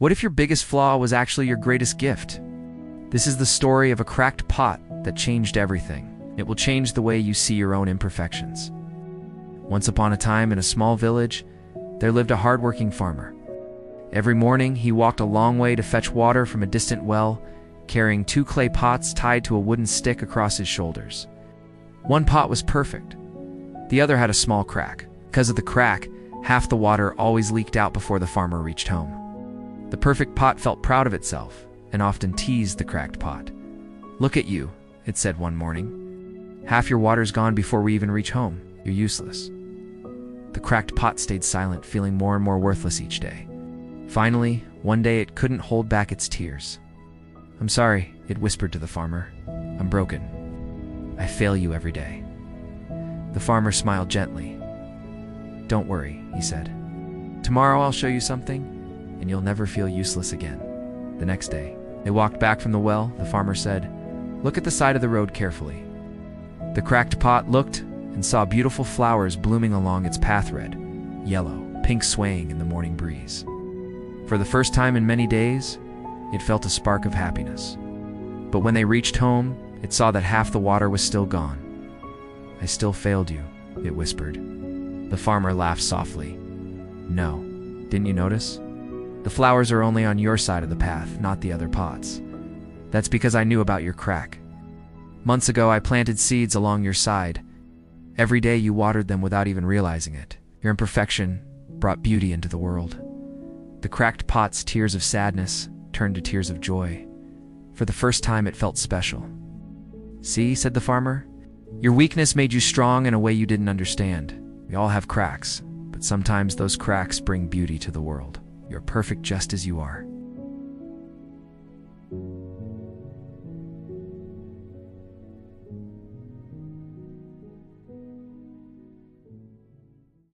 What if your biggest flaw was actually your greatest gift? This is the story of a cracked pot that changed everything. It will change the way you see your own imperfections. Once upon a time, in a small village, there lived a hardworking farmer. Every morning, he walked a long way to fetch water from a distant well, carrying 2 clay pots tied to a wooden stick across his shoulders. One pot was perfect. The other had a small crack. Because of the crack, half the water always leaked out before the farmer reached home. The perfect pot felt proud of itself and often teased the cracked pot. "Look at you," it said one morning. "Half your water's gone before we even reach home. You're useless." The cracked pot stayed silent, feeling more and more worthless each day. Finally, one day it couldn't hold back its tears. "I'm sorry," it whispered to the farmer. "I'm broken. I fail you every day." The farmer smiled gently. "Don't worry," he said. "Tomorrow I'll show you something, and you'll never feel useless again." The next day, they walked back from the well. The farmer said, "Look at the side of the road carefully." The cracked pot looked and saw beautiful flowers blooming along its path, red, yellow, pink, swaying in the morning breeze. For the first time in many days, it felt a spark of happiness. But when they reached home, it saw that half the water was still gone. "I still failed you," it whispered. The farmer laughed softly. "No, didn't you notice? The flowers are only on your side of the path, not the other pots. That's because I knew about your crack. Months ago, I planted seeds along your side. Every day you watered them without even realizing it. Your imperfection brought beauty into the world." The cracked pot's tears of sadness turned to tears of joy. For the first time, it felt special. "See," said the farmer, "your weakness made you strong in a way you didn't understand. We all have cracks, but sometimes those cracks bring beauty to the world. You're perfect just as you are."